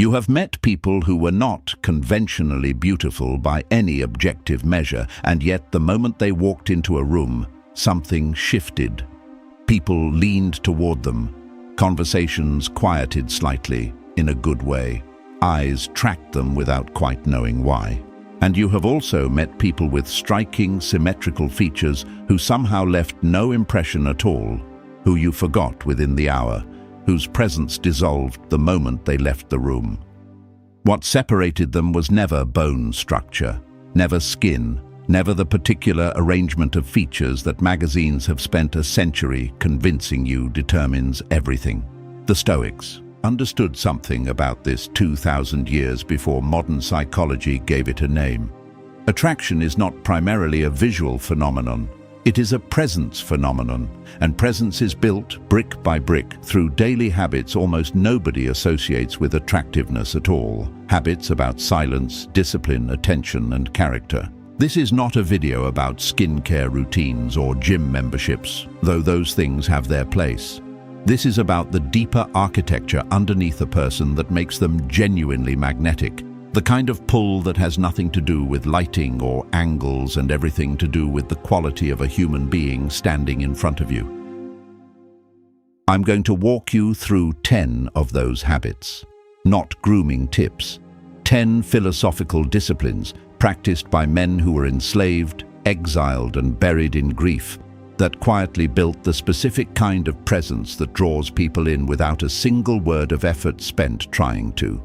You have met people who were not conventionally beautiful by any objective measure, and yet the moment they walked into a room, something shifted. People leaned toward them. Conversations quieted slightly, in a good way. Eyes tracked them without quite knowing why. And you have also met people with striking, symmetrical features who somehow left no impression at all, who you forgot within the hour, whose presence dissolved the moment they left the room. What separated them was never bone structure, never skin, never the particular arrangement of features that magazines have spent a century convincing you determines everything. The Stoics understood something about this 2,000 years before modern psychology gave it a name. Attraction is not primarily a visual phenomenon. It is a presence phenomenon, and presence is built brick by brick through daily habits almost nobody associates with attractiveness at all. Habits about silence, discipline, attention, and character. This is not a video about skincare routines or gym memberships, though those things have their place. This is about the deeper architecture underneath a person that makes them genuinely magnetic, the kind of pull that has nothing to do with lighting or angles and everything to do with the quality of a human being standing in front of you. I'm going to walk you through 10 of those habits, not grooming tips. 10 philosophical disciplines practiced by men who were enslaved, exiled, and buried in grief, that quietly built the specific kind of presence that draws people in without a single word of effort spent trying to.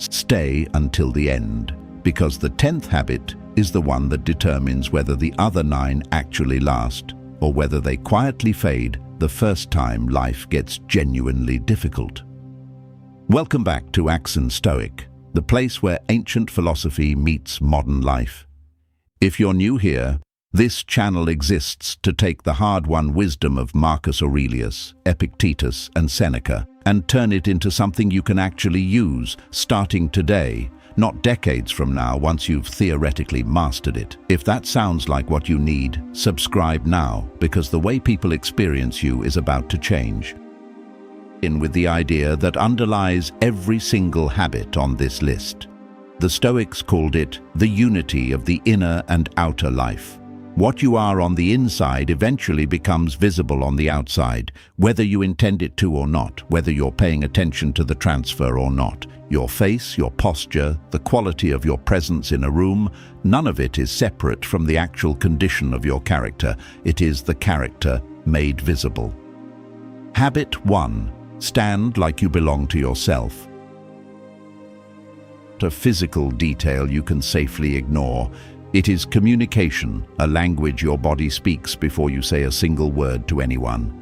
Stay until the end, because the 10th habit is the one that determines whether the other 9 actually last, or whether they quietly fade the first time life gets genuinely difficult. Welcome back to Accent Stoic, the place where ancient philosophy meets modern life. If you're new here, this channel exists to take the hard-won wisdom of Marcus Aurelius, Epictetus, and Seneca and turn it into something you can actually use starting today, not decades from now once you've theoretically mastered it. If that sounds like what you need, subscribe now, because the way people experience you is about to change. In with the idea that underlies every single habit on this list. The Stoics called it the unity of the inner and outer life. What you are on the inside eventually becomes visible on the outside, whether you intend it to or not, whether you're paying attention to the transfer or not. Your face, your posture, the quality of your presence in a room, none of it is separate from the actual condition of your character. It is the character made visible. Habit 1. Stand like you belong to yourself. A physical detail you can safely ignore. It is communication, a language your body speaks before you say a single word to anyone.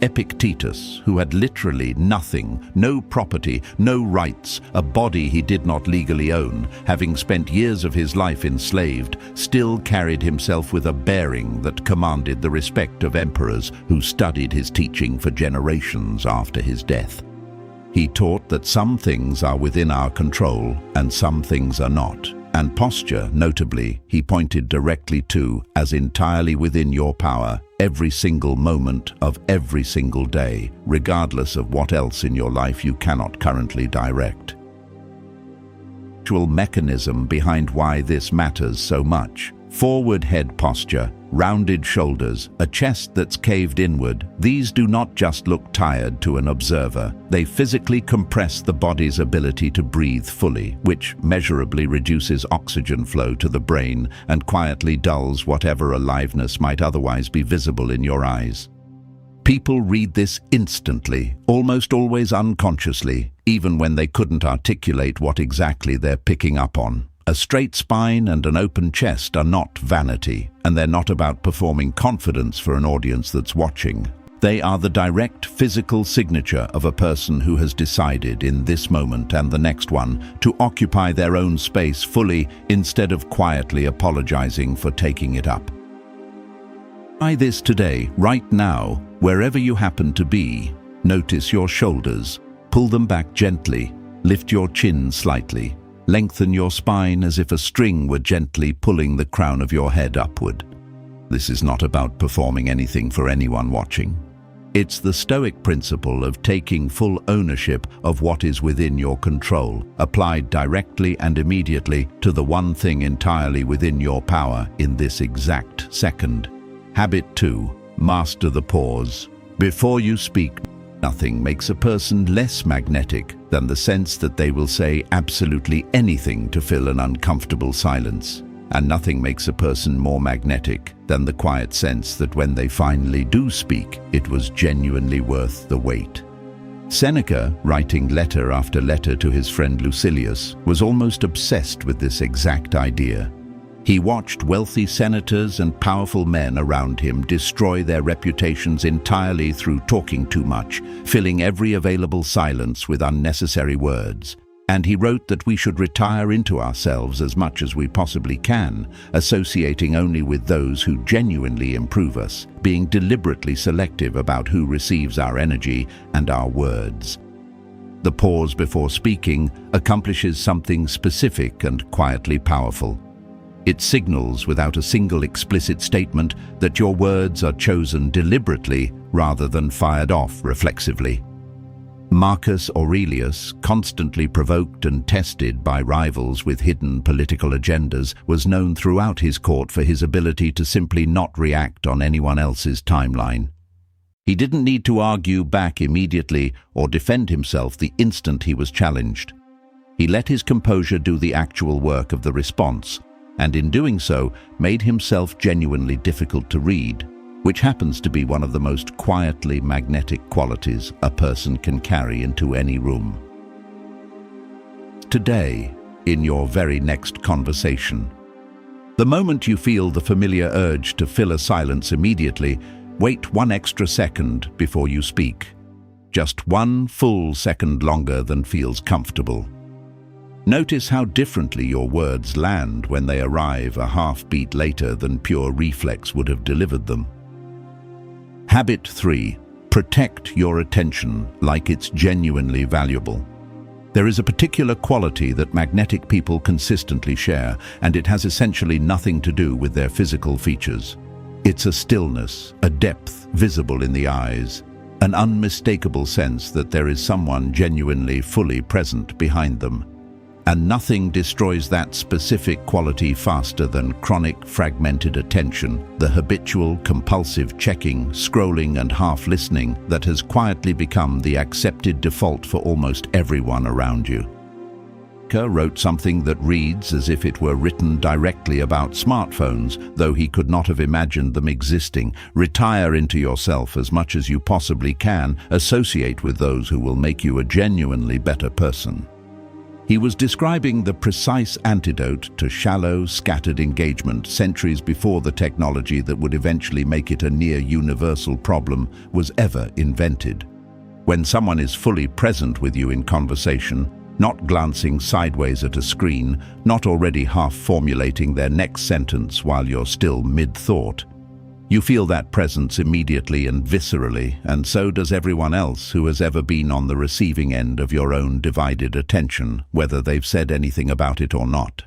Epictetus, who had literally nothing, no property, no rights, a body he did not legally own, having spent years of his life enslaved, still carried himself with a bearing that commanded the respect of emperors who studied his teaching for generations after his death. He taught that some things are within our control and some things are not. And posture, notably, he pointed directly to as entirely within your power every single moment of every single day, regardless of what else in your life you cannot currently direct. Actual mechanism behind why this matters so much. Forward head posture, rounded shoulders, a chest that's caved inward. These do not just look tired to an observer. They physically compress the body's ability to breathe fully, which measurably reduces oxygen flow to the brain and quietly dulls whatever aliveness might otherwise be visible in your eyes. People read this instantly, almost always unconsciously, even when they couldn't articulate what exactly they're picking up on. A straight spine and an open chest are not vanity, and they're not about performing confidence for an audience that's watching. They are the direct physical signature of a person who has decided in this moment and the next one to occupy their own space fully instead of quietly apologizing for taking it up. Try this today, right now, wherever you happen to be. Notice your shoulders. Pull them back gently. Lift your chin slightly. Lengthen your spine as if a string were gently pulling the crown of your head upward. This is not about performing anything for anyone watching. It's the Stoic principle of taking full ownership of what is within your control, applied directly and immediately to the one thing entirely within your power in this exact second. Habit 2. Master the pause. Before you speak, nothing makes a person less magnetic than the sense that they will say absolutely anything to fill an uncomfortable silence. And nothing makes a person more magnetic than the quiet sense that when they finally do speak, it was genuinely worth the wait. Seneca, writing letter after letter to his friend Lucilius, was almost obsessed with this exact idea. He watched wealthy senators and powerful men around him destroy their reputations entirely through talking too much, filling every available silence with unnecessary words. And he wrote that we should retire into ourselves as much as we possibly can, associating only with those who genuinely improve us, being deliberately selective about who receives our energy and our words. The pause before speaking accomplishes something specific and quietly powerful. It signals without a single explicit statement that your words are chosen deliberately rather than fired off reflexively. Marcus Aurelius, constantly provoked and tested by rivals with hidden political agendas, was known throughout his court for his ability to simply not react on anyone else's timeline. He didn't need to argue back immediately or defend himself the instant he was challenged. He let his composure do the actual work of the response, and in doing so made himself genuinely difficult to read, which happens to be one of the most quietly magnetic qualities a person can carry into any room. Today, in your very next conversation, the moment you feel the familiar urge to fill a silence immediately, wait 1 extra second before you speak. Just 1 full second longer than feels comfortable. Notice how differently your words land when they arrive a half-beat later than pure reflex would have delivered them. Habit 3. Protect your attention like it's genuinely valuable. There is a particular quality that magnetic people consistently share, and it has essentially nothing to do with their physical features. It's a stillness, a depth visible in the eyes, an unmistakable sense that there is someone genuinely fully present behind them. And nothing destroys that specific quality faster than chronic, fragmented attention, the habitual, compulsive checking, scrolling and half-listening that has quietly become the accepted default for almost everyone around you. Seneca wrote something that reads as if it were written directly about smartphones, though he could not have imagined them existing. Retire into yourself as much as you possibly can. Associate with those who will make you a genuinely better person. He was describing the precise antidote to shallow, scattered engagement centuries before the technology that would eventually make it a near-universal problem was ever invented. When someone is fully present with you in conversation, not glancing sideways at a screen, not already half-formulating their next sentence while you're still mid-thought, you feel that presence immediately and viscerally, and so does everyone else who has ever been on the receiving end of your own divided attention, whether they've said anything about it or not.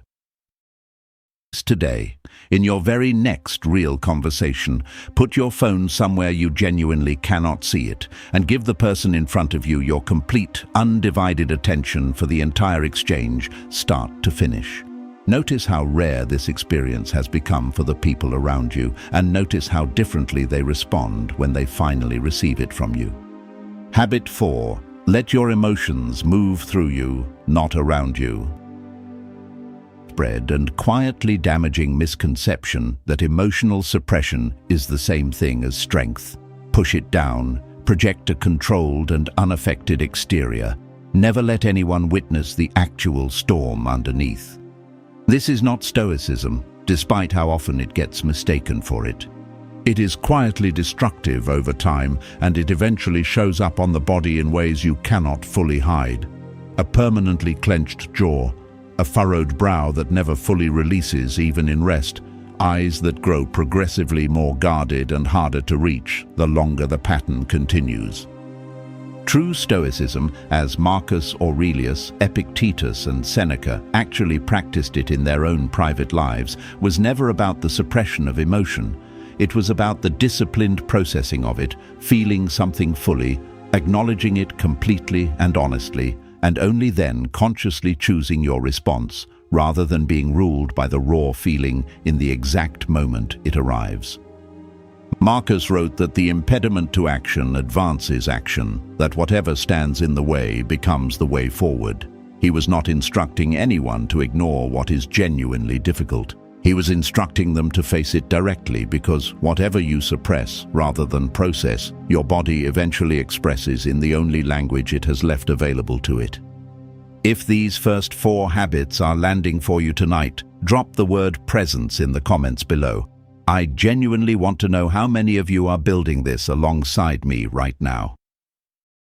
Today, in your very next real conversation, put your phone somewhere you genuinely cannot see it, and give the person in front of you your complete, undivided attention for the entire exchange, start to finish. Notice how rare this experience has become for the people around you, and notice how differently they respond when they finally receive it from you. Habit 4. Let your emotions move through you, not around you. Spread and quietly damaging misconception that emotional suppression is the same thing as strength. Push it down, project a controlled and unaffected exterior. Never let anyone witness the actual storm underneath. This is not Stoicism, despite how often it gets mistaken for it. It is quietly destructive over time, and it eventually shows up on the body in ways you cannot fully hide. A permanently clenched jaw, a furrowed brow that never fully releases even in rest, eyes that grow progressively more guarded and harder to reach the longer the pattern continues. True Stoicism, as Marcus Aurelius, Epictetus and Seneca actually practiced it in their own private lives, was never about the suppression of emotion. It was about the disciplined processing of it, feeling something fully, acknowledging it completely and honestly, and only then consciously choosing your response, rather than being ruled by the raw feeling in the exact moment it arrives. Marcus wrote that the impediment to action advances action, that whatever stands in the way becomes the way forward. He was not instructing anyone to ignore what is genuinely difficult. He was instructing them to face it directly, because whatever you suppress rather than process, your body eventually expresses in the only language it has left available to it. If these first 4 habits are landing for you tonight, drop the word presence in the comments below. I genuinely want to know how many of you are building this alongside me right now.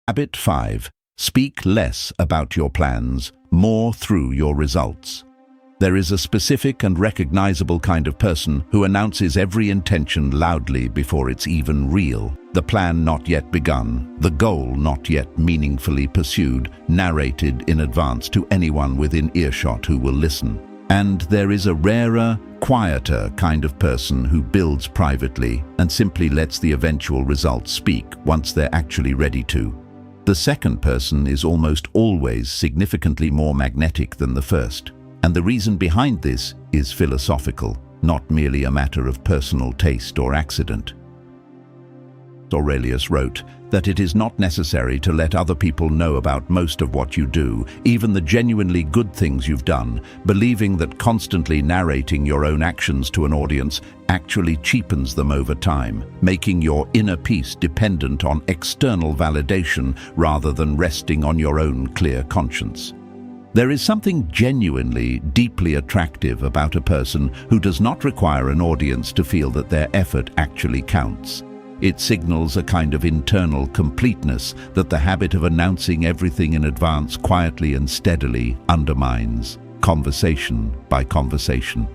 Habit 5. Speak less about your plans, more through your results. There is a specific and recognizable kind of person who announces every intention loudly before it's even real. The plan not yet begun, the goal not yet meaningfully pursued, narrated in advance to anyone within earshot who will listen. And there is a rarer, quieter kind of person who builds privately and simply lets the eventual results speak once they're actually ready to. The second person is almost always significantly more magnetic than the first. And the reason behind this is philosophical, not merely a matter of personal taste or accident. Aurelius wrote that it is not necessary to let other people know about most of what you do, even the genuinely good things you've done, believing that constantly narrating your own actions to an audience actually cheapens them over time, making your inner peace dependent on external validation rather than resting on your own clear conscience. There is something genuinely, deeply attractive about a person who does not require an audience to feel that their effort actually counts. It signals a kind of internal completeness that the habit of announcing everything in advance quietly and steadily undermines, conversation by conversation.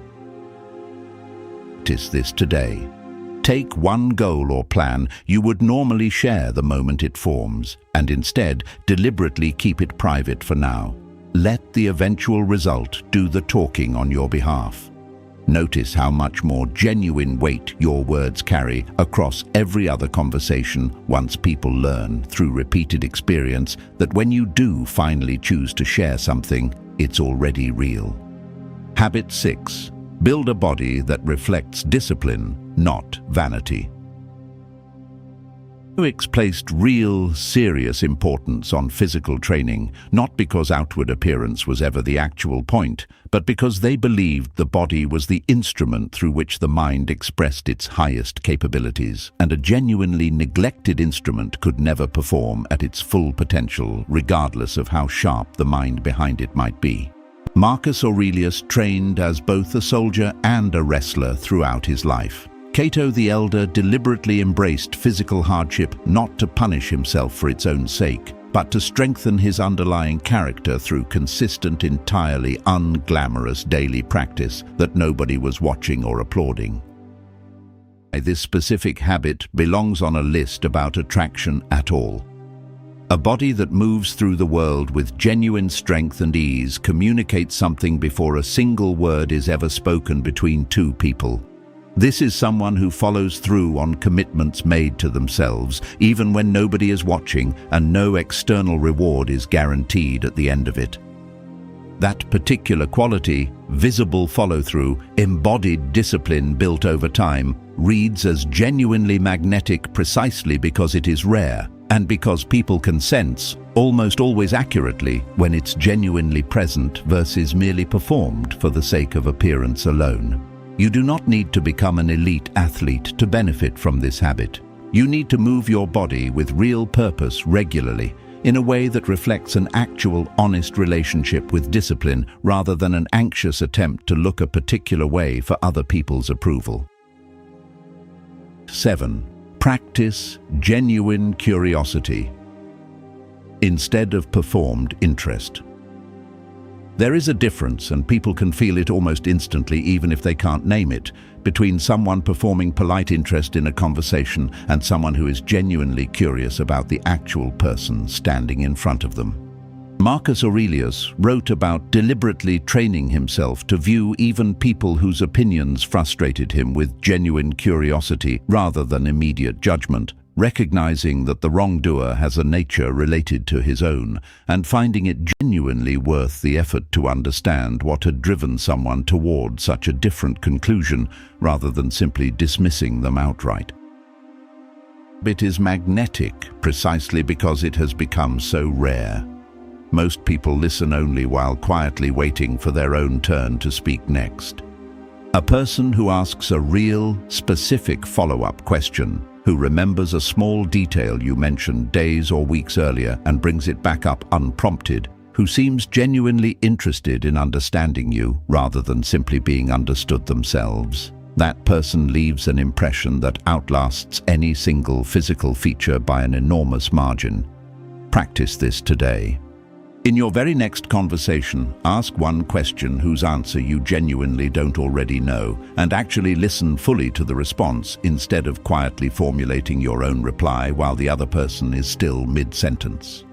Practice this today. Take one goal or plan you would normally share the moment it forms, and instead deliberately keep it private for now. Let the eventual result do the talking on your behalf. Notice how much more genuine weight your words carry across every other conversation once people learn through repeated experience that when you do finally choose to share something, it's already real. Habit 6. Build a body that reflects discipline, not vanity. Stoics placed real, serious importance on physical training, not because outward appearance was ever the actual point, but because they believed the body was the instrument through which the mind expressed its highest capabilities, and a genuinely neglected instrument could never perform at its full potential, regardless of how sharp the mind behind it might be. Marcus Aurelius trained as both a soldier and a wrestler throughout his life. Cato the Elder deliberately embraced physical hardship not to punish himself for its own sake, but to strengthen his underlying character through consistent, entirely unglamorous daily practice that nobody was watching or applauding. This specific habit belongs on a list about attraction at all. A body that moves through the world with genuine strength and ease communicates something before a single word is ever spoken between two people. This is someone who follows through on commitments made to themselves, even when nobody is watching and no external reward is guaranteed at the end of it. That particular quality, visible follow-through, embodied discipline built over time, reads as genuinely magnetic precisely because it is rare, and because people can sense, almost always accurately, when it's genuinely present versus merely performed for the sake of appearance alone. You do not need to become an elite athlete to benefit from this habit. You need to move your body with real purpose regularly, in a way that reflects an actual, honest relationship with discipline rather than an anxious attempt to look a particular way for other people's approval. 7. Practice genuine curiosity instead of performed interest. There is a difference, and people can feel it almost instantly even if they can't name it, between someone performing polite interest in a conversation and someone who is genuinely curious about the actual person standing in front of them. Marcus Aurelius wrote about deliberately training himself to view even people whose opinions frustrated him with genuine curiosity rather than immediate judgment, recognizing that the wrongdoer has a nature related to his own, and finding it genuinely worth the effort to understand what had driven someone toward such a different conclusion rather than simply dismissing them outright. It is magnetic precisely because it has become so rare. Most people listen only while quietly waiting for their own turn to speak next. A person who asks a real, specific follow-up question, who remembers a small detail you mentioned days or weeks earlier and brings it back up unprompted, who seems genuinely interested in understanding you rather than simply being understood themselves. That person leaves an impression that outlasts any single physical feature by an enormous margin. Practice this today. In your very next conversation, ask one question whose answer you genuinely don't already know, and actually listen fully to the response instead of quietly formulating your own reply while the other person is still mid-sentence.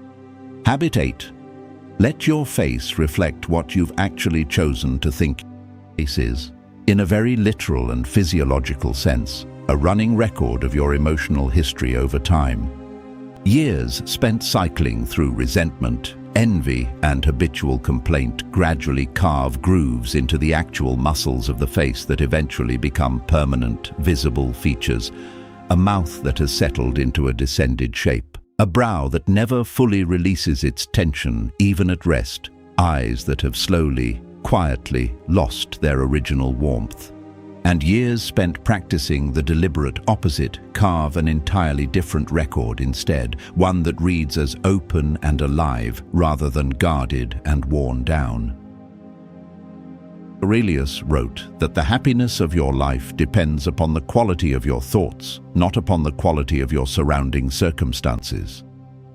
Habit 8. Let your face reflect what you've actually chosen to think your face is. In a very literal and physiological sense, a running record of your emotional history over time. Years spent cycling through resentment, envy, and habitual complaint gradually carve grooves into the actual muscles of the face that eventually become permanent, visible features. A mouth that has settled into a descended shape. A brow that never fully releases its tension, even at rest. Eyes that have slowly, quietly lost their original warmth. And years spent practicing the deliberate opposite carve an entirely different record instead, one that reads as open and alive rather than guarded and worn down. Aurelius wrote that the happiness of your life depends upon the quality of your thoughts, not upon the quality of your surrounding circumstances.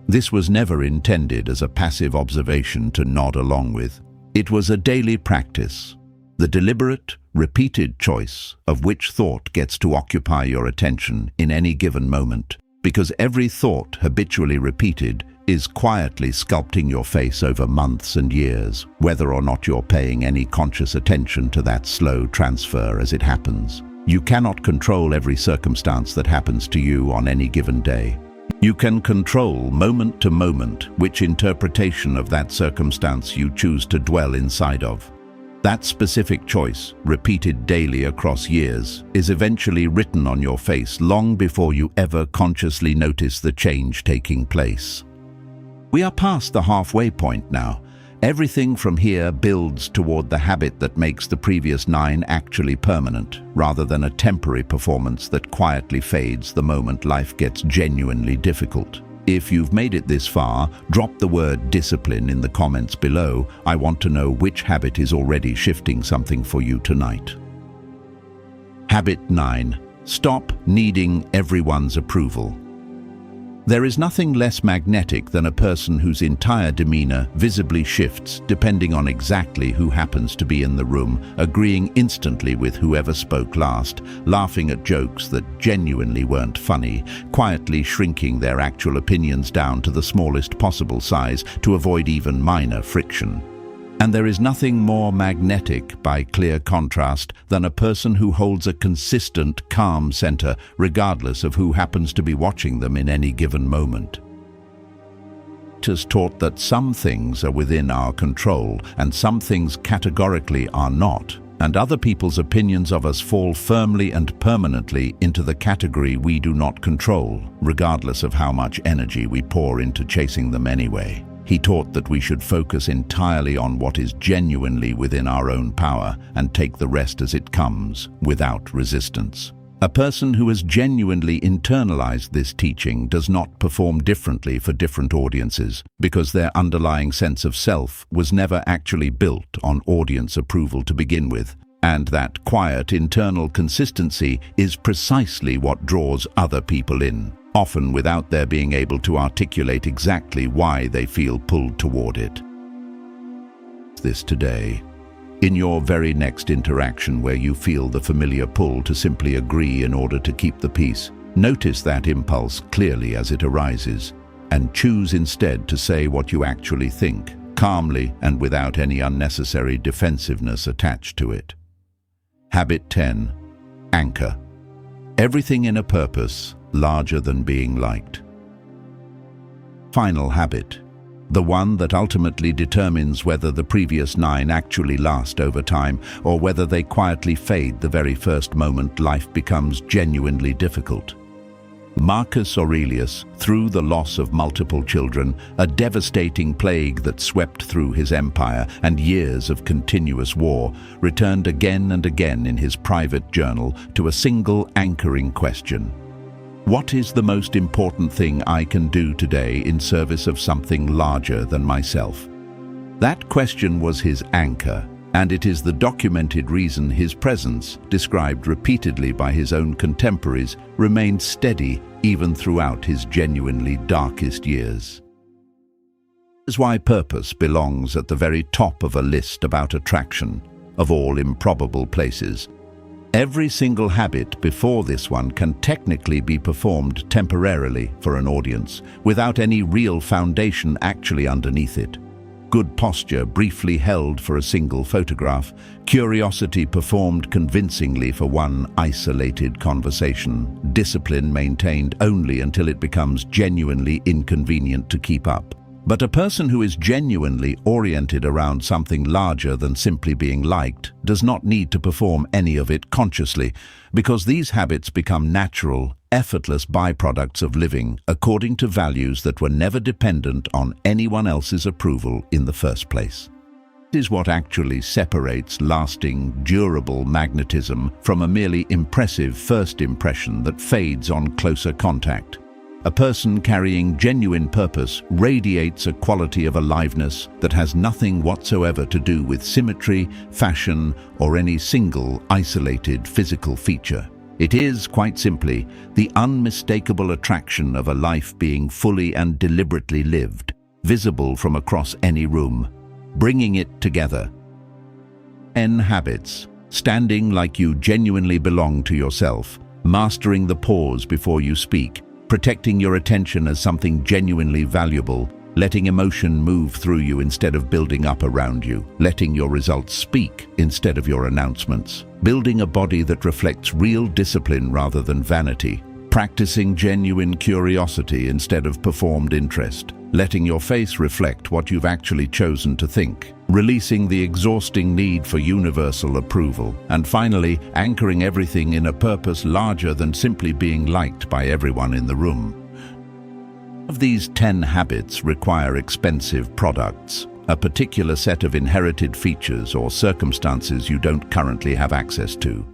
This was never intended as a passive observation to nod along with. It was a daily practice. The deliberate, repeated choice of which thought gets to occupy your attention in any given moment, because every thought habitually repeated is quietly sculpting your face over months and years, whether or not you're paying any conscious attention to that slow transfer as it happens. You cannot control every circumstance that happens to you on any given day. You can control moment to moment which interpretation of that circumstance you choose to dwell inside of. That specific choice, repeated daily across years, is eventually written on your face long before you ever consciously notice the change taking place. We are past the halfway point now. Everything from here builds toward the habit that makes the previous 9 actually permanent, rather than a temporary performance that quietly fades the moment life gets genuinely difficult. If you've made it this far, drop the word discipline in the comments below. I want to know which habit is already shifting something for you tonight. Habit 9. Stop needing everyone's approval. There is nothing less magnetic than a person whose entire demeanor visibly shifts depending on exactly who happens to be in the room, agreeing instantly with whoever spoke last, laughing at jokes that genuinely weren't funny, quietly shrinking their actual opinions down to the smallest possible size to avoid even minor friction. And there is nothing more magnetic, by clear contrast, than a person who holds a consistent, calm center, regardless of who happens to be watching them in any given moment. It has taught that some things are within our control, and some things categorically are not, and other people's opinions of us fall firmly and permanently into the category we do not control, regardless of how much energy we pour into chasing them anyway. He taught that we should focus entirely on what is genuinely within our own power and take the rest as it comes, without resistance. A person who has genuinely internalized this teaching does not perform differently for different audiences, because their underlying sense of self was never actually built on audience approval to begin with, and that quiet internal consistency is precisely what draws other people in, often without their being able to articulate exactly why they feel pulled toward it. This today. In your very next interaction where you feel the familiar pull to simply agree in order to keep the peace, notice that impulse clearly as it arises, and choose instead to say what you actually think, calmly and without any unnecessary defensiveness attached to it. Habit 10. Anchor. Everything in a purpose larger than being liked. Final habit. The one that ultimately determines whether the previous 9 actually last over time or whether they quietly fade the very first moment life becomes genuinely difficult. Marcus Aurelius, through the loss of multiple children, a devastating plague that swept through his empire, and years of continuous war, returned again and again in his private journal to a single anchoring question. What is the most important thing I can do today in service of something larger than myself? That question was his anchor, and it is the documented reason his presence, described repeatedly by his own contemporaries, remained steady even throughout his genuinely darkest years. This is why purpose belongs at the very top of a list about attraction, of all improbable places. Every single habit before this one can technically be performed temporarily for an audience, without any real foundation actually underneath it. Good posture briefly held for a single photograph, curiosity performed convincingly for one isolated conversation, discipline maintained only until it becomes genuinely inconvenient to keep up. But a person who is genuinely oriented around something larger than simply being liked does not need to perform any of it consciously, because these habits become natural, effortless byproducts of living according to values that were never dependent on anyone else's approval in the first place. This is what actually separates lasting, durable magnetism from a merely impressive first impression that fades on closer contact. A person carrying genuine purpose radiates a quality of aliveness that has nothing whatsoever to do with symmetry, fashion, or any single isolated physical feature. It is, quite simply, the unmistakable attraction of a life being fully and deliberately lived, visible from across any room, bringing it together. 10 habits. Standing like you genuinely belong to yourself, mastering the pause before you speak, protecting your attention as something genuinely valuable, letting emotion move through you instead of building up around you, letting your results speak instead of your announcements, building a body that reflects real discipline rather than vanity, practicing genuine curiosity instead of performed interest, letting your face reflect what you've actually chosen to think, releasing the exhausting need for universal approval, and finally, anchoring everything in a purpose larger than simply being liked by everyone in the room. Of these 10 habits require expensive products, a particular set of inherited features or circumstances you don't currently have access to.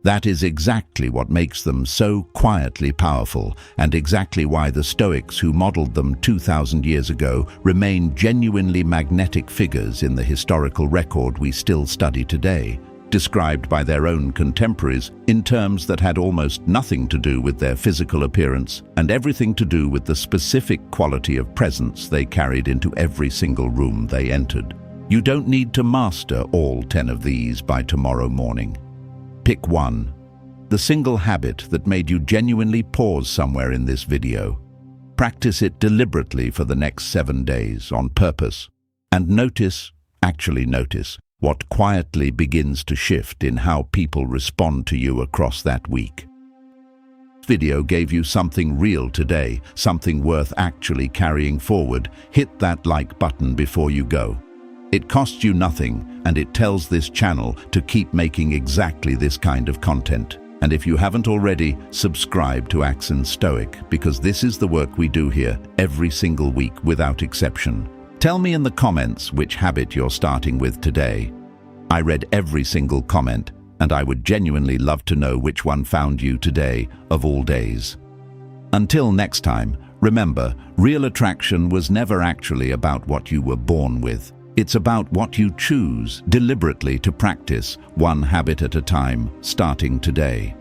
That is exactly what makes them so quietly powerful, and exactly why the Stoics who modeled them 2,000 years ago remain genuinely magnetic figures in the historical record we still study today, described by their own contemporaries in terms that had almost nothing to do with their physical appearance and everything to do with the specific quality of presence they carried into every single room they entered. You don't need to master all 10 of these by tomorrow morning. Pick one, the single habit that made you genuinely pause somewhere in this video. Practice it deliberately for the next 7 days on purpose, and notice, actually notice, what quietly begins to shift in how people respond to you across that week. This video gave you something real today, something worth actually carrying forward. Hit that like button before you go. It costs you nothing, and it tells this channel to keep making exactly this kind of content. And if you haven't already, subscribe to Accent Stoic, because this is the work we do here every single week without exception. Tell me in the comments which habit you're starting with today. I read every single comment, and I would genuinely love to know which one found you today of all days. Until next time, remember, real attraction was never actually about what you were born with. It's about what you choose deliberately to practice, one habit at a time, starting today.